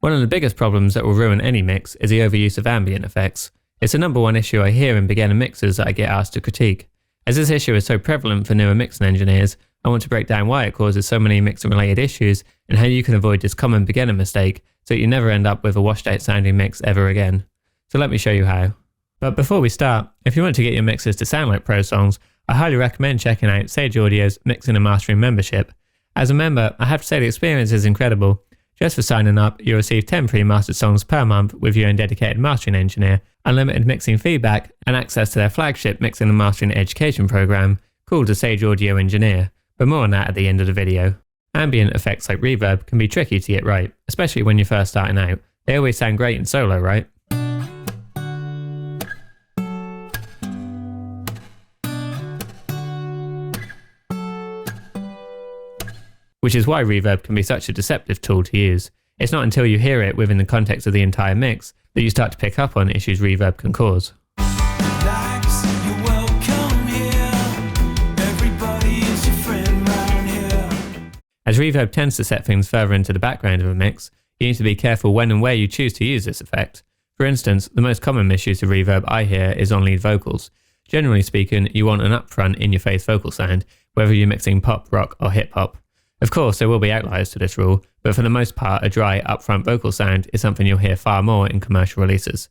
One of the biggest problems that will ruin any mix is the overuse of ambient effects. It's the number one issue I hear in beginner mixers that I get asked to critique. As this issue is so prevalent for newer mixing engineers, I want to break down why it causes so many mixing related issues and how you can avoid this common beginner mistake so that you never end up with a washed out sounding mix ever again. So let me show you how. But before we start, if you want to get your mixes to sound like pro songs, I highly recommend checking out Sage Audio's Mixing and Mastering membership. As a member, I have to say the experience is incredible. Just for signing up, you'll receive 10 pre-mastered songs per month with your own dedicated mastering engineer, unlimited mixing feedback, and access to their flagship mixing and mastering education program called the Sage Audio Engineer, but more on that at the end of the video. Ambient effects like reverb can be tricky to get right, especially when you're first starting out. They always sound great in solo, right? Which is why reverb can be such a deceptive tool to use. It's not until you hear it within the context of the entire mix that you start to pick up on issues reverb can cause. As reverb tends to set things further into the background of a mix, you need to be careful when and where you choose to use this effect. For instance, the most common misuse of reverb I hear is on lead vocals. Generally speaking, you want an upfront, in-your-face vocal sound, whether you're mixing pop, rock or hip-hop. Of course, there will be outliers to this rule, but for the most part, a dry, upfront vocal sound is something you'll hear far more in commercial releases.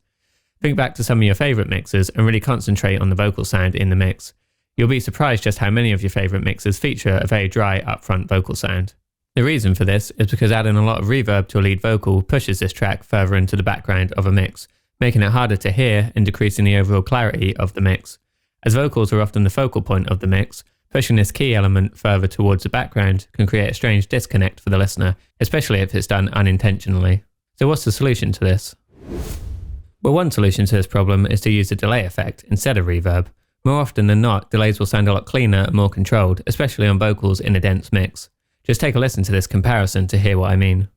Think back to some of your favourite mixes and really concentrate on the vocal sound in the mix. You'll be surprised just how many of your favourite mixes feature a very dry, upfront vocal sound. The reason for this is because adding a lot of reverb to a lead vocal pushes this track further into the background of a mix, making it harder to hear and decreasing the overall clarity of the mix. As vocals are often the focal point of the mix, pushing this key element further towards the background can create a strange disconnect for the listener, especially if it's done unintentionally. So what's the solution to this? Well, one solution to this problem is to use a delay effect instead of reverb. More often than not, delays will sound a lot cleaner and more controlled, especially on vocals in a dense mix. Just take a listen to this comparison to hear what I mean.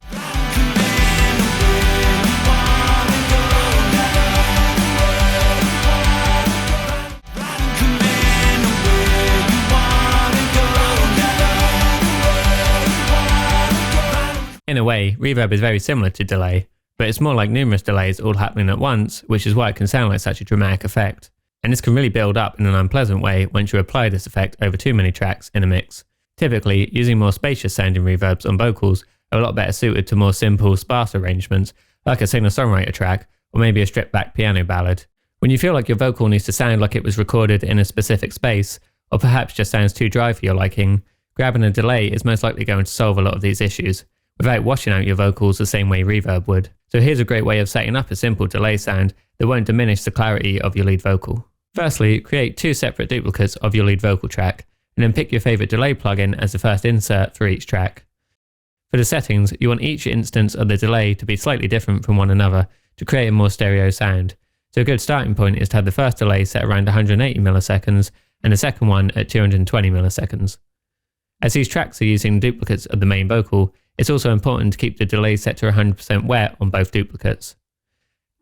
In a way, reverb is very similar to delay, but it's more like numerous delays all happening at once, which is why it can sound like such a dramatic effect. And this can really build up in an unpleasant way once you apply this effect over too many tracks in a mix. Typically, using more spacious sounding reverbs on vocals are a lot better suited to more simple, sparse arrangements, like a singer-songwriter track, or maybe a stripped-back piano ballad. When you feel like your vocal needs to sound like it was recorded in a specific space, or perhaps just sounds too dry for your liking, grabbing a delay is most likely going to solve a lot of these issues, without washing out your vocals the same way reverb would. So here's a great way of setting up a simple delay sound that won't diminish the clarity of your lead vocal. Firstly, create 2 separate duplicates of your lead vocal track, and then pick your favourite delay plugin as the first insert for each track. For the settings, you want each instance of the delay to be slightly different from one another to create a more stereo sound. So a good starting point is to have the first delay set around 180 milliseconds and the second one at 220 milliseconds. As these tracks are using duplicates of the main vocal, it's also important to keep the delay set to 100% wet on both duplicates.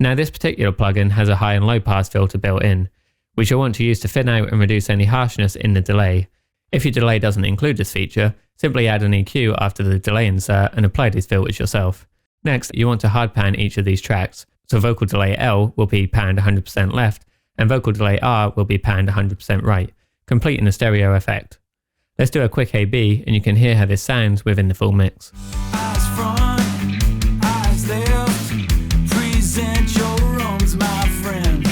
Now this particular plugin has a high and low pass filter built in, which you'll want to use to thin out and reduce any harshness in the delay. If your delay doesn't include this feature, simply add an EQ after the delay insert and apply these filters yourself. Next, you want to hard pan each of these tracks, so vocal delay L will be panned 100% left, and vocal delay R will be panned 100% right, completing a stereo effect. Let's do a quick A/B and you can hear how this sounds within the full mix. Eyes front, eyes left, present your wrongs, my friend.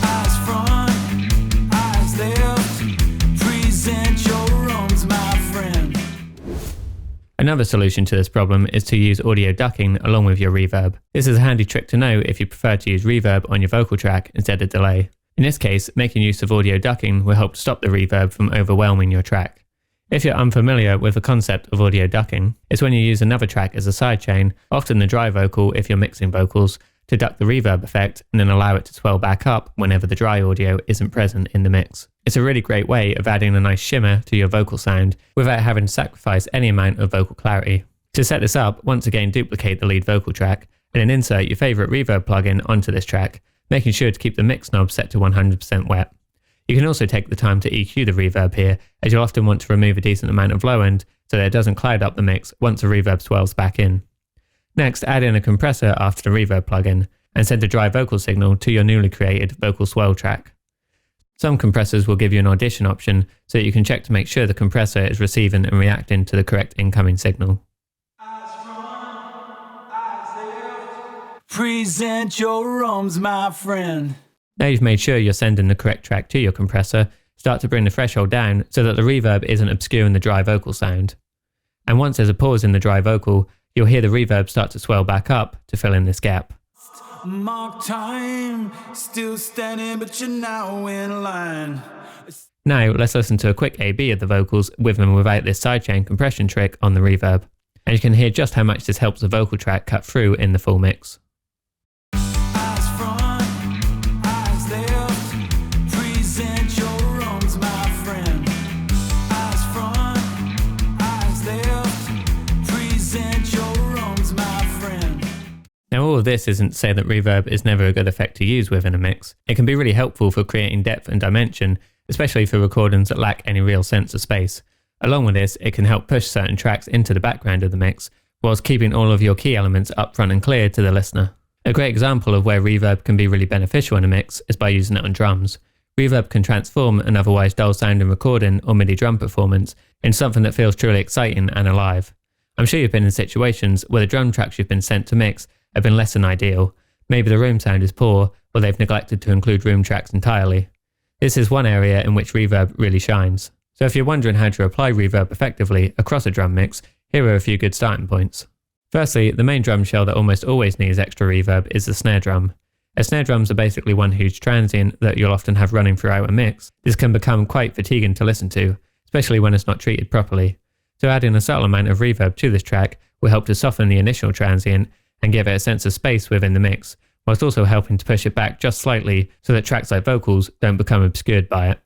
Eyes front, eyes left, present your wrongs, my friend. Another solution to this problem is to use audio ducking along with your reverb. This is a handy trick to know if you prefer to use reverb on your vocal track instead of delay. In this case, making use of audio ducking will help to stop the reverb from overwhelming your track. If you're unfamiliar with the concept of audio ducking, it's when you use another track as a sidechain, often the dry vocal if you're mixing vocals, to duck the reverb effect and then allow it to swell back up whenever the dry audio isn't present in the mix. It's a really great way of adding a nice shimmer to your vocal sound without having to sacrifice any amount of vocal clarity. To set this up, once again duplicate the lead vocal track and then insert your favourite reverb plugin onto this track, making sure to keep the mix knob set to 100% wet. You can also take the time to EQ the reverb here, as you'll often want to remove a decent amount of low end so that it doesn't cloud up the mix once the reverb swells back in. Next, add in a compressor after the reverb plugin, and send a dry vocal signal to your newly created vocal swell track. Some compressors will give you an audition option so that you can check to make sure the compressor is receiving and reacting to the correct incoming signal. Present your arms, my friend. Now you've made sure you're sending the correct track to your compressor, start to bring the threshold down so that the reverb isn't obscuring the dry vocal sound. And once there's a pause in the dry vocal, you'll hear the reverb start to swell back up to fill in this gap. Mark time, still standing, but you're now in line. Now let's listen to a quick A/B of the vocals with and without this sidechain compression trick on the reverb. And you can hear just how much this helps the vocal track cut through in the full mix. Eyes front, eyes left, present your arms, my friend. Eyes front, eyes left, present your arms, my friend. Now all of this isn't to say that reverb is never a good effect to use within a mix. It can be really helpful for creating depth and dimension, especially for recordings that lack any real sense of space. Along with this, it can help push certain tracks into the background of the mix, whilst keeping all of your key elements up front and clear to the listener. A great example of where reverb can be really beneficial in a mix is by using it on drums. Reverb can transform an otherwise dull sounding recording or MIDI drum performance into something that feels truly exciting and alive. I'm sure you've been in situations where the drum tracks you've been sent to mix have been less than ideal. Maybe the room sound is poor, or they've neglected to include room tracks entirely. This is one area in which reverb really shines. So if you're wondering how to apply reverb effectively across a drum mix, here are a few good starting points. Firstly, the main drum shell that almost always needs extra reverb is the snare drum. As snare drums are basically one huge transient that you'll often have running throughout a mix, this can become quite fatiguing to listen to, especially when it's not treated properly. So adding a subtle amount of reverb to this track will help to soften the initial transient and give it a sense of space within the mix, whilst also helping to push it back just slightly so that tracks like vocals don't become obscured by it.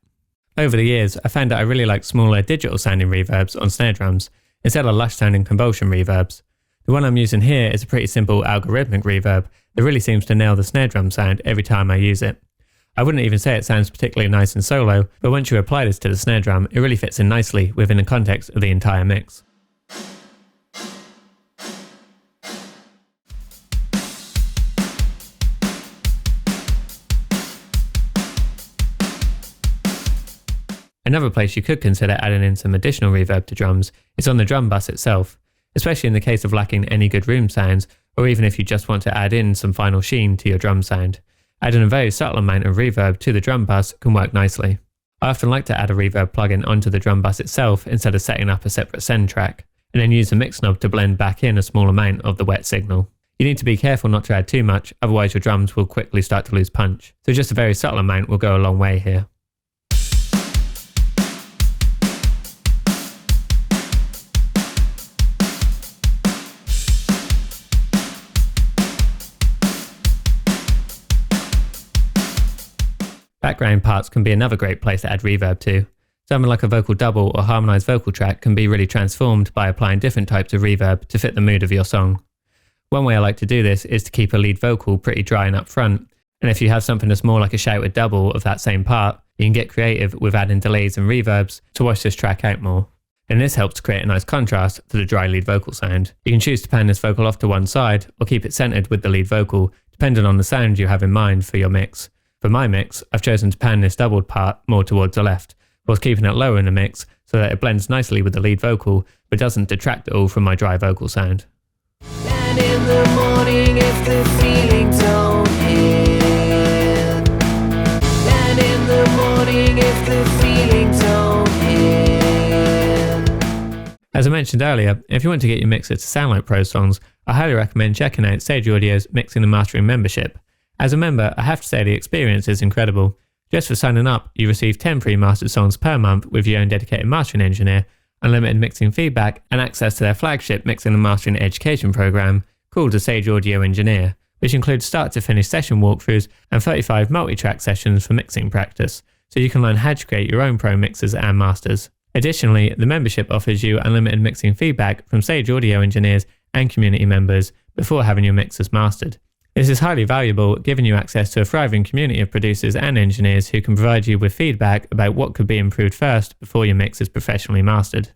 Over the years, I found that I really like smaller digital sounding reverbs on snare drums instead of lush sounding convulsion reverbs. The one I'm using here is a pretty simple algorithmic reverb that really seems to nail the snare drum sound every time I use it. I wouldn't even say it sounds particularly nice and solo, but once you apply this to the snare drum, it really fits in nicely within the context of the entire mix. Another place you could consider adding in some additional reverb to drums is on the drum bus itself, especially in the case of lacking any good room sounds, or even if you just want to add in some final sheen to your drum sound. Adding a very subtle amount of reverb to the drum bus can work nicely. I often like to add a reverb plugin onto the drum bus itself instead of setting up a separate send track, and then use the mix knob to blend back in a small amount of the wet signal. You need to be careful not to add too much, otherwise your drums will quickly start to lose punch, so just a very subtle amount will go a long way here. Background parts can be another great place to add reverb to. Something like a vocal double or harmonized vocal track can be really transformed by applying different types of reverb to fit the mood of your song. One way I like to do this is to keep a lead vocal pretty dry and up front, and if you have something that's more like a shouted double of that same part, you can get creative with adding delays and reverbs to wash this track out more. And this helps to create a nice contrast to the dry lead vocal sound. You can choose to pan this vocal off to one side or keep it centered with the lead vocal, depending on the sound you have in mind for your mix. For my mix, I've chosen to pan this doubled part more towards the left, whilst keeping it lower in the mix so that it blends nicely with the lead vocal, but doesn't detract at all from my dry vocal sound. And in the morning if the feeling don't hit. And in the morning if the feeling don't hit. As I mentioned earlier, if you want to get your mixer to sound like pro songs, I highly recommend checking out Sage Audio's Mixing and Mastering membership. As a member, I have to say the experience is incredible. Just for signing up, you receive 10 pre-mastered songs per month with your own dedicated mastering engineer, unlimited mixing feedback, and access to their flagship mixing and mastering education program called the Sage Audio Engineer, which includes start-to-finish session walkthroughs and 35 multi-track sessions for mixing practice, so you can learn how to create your own pro mixes and masters. Additionally, the membership offers you unlimited mixing feedback from Sage Audio engineers and community members before having your mixes mastered. This is highly valuable, giving you access to a thriving community of producers and engineers who can provide you with feedback about what could be improved first before your mix is professionally mastered.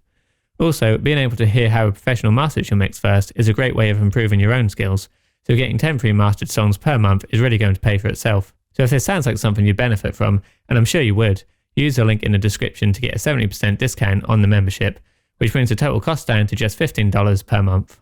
Also, being able to hear how a professional masters your mix first is a great way of improving your own skills, so getting 10 free mastered songs per month is really going to pay for itself. So if this sounds like something you'd benefit from, and I'm sure you would, use the link in the description to get a 70% discount on the membership, which brings the total cost down to just $15 per month.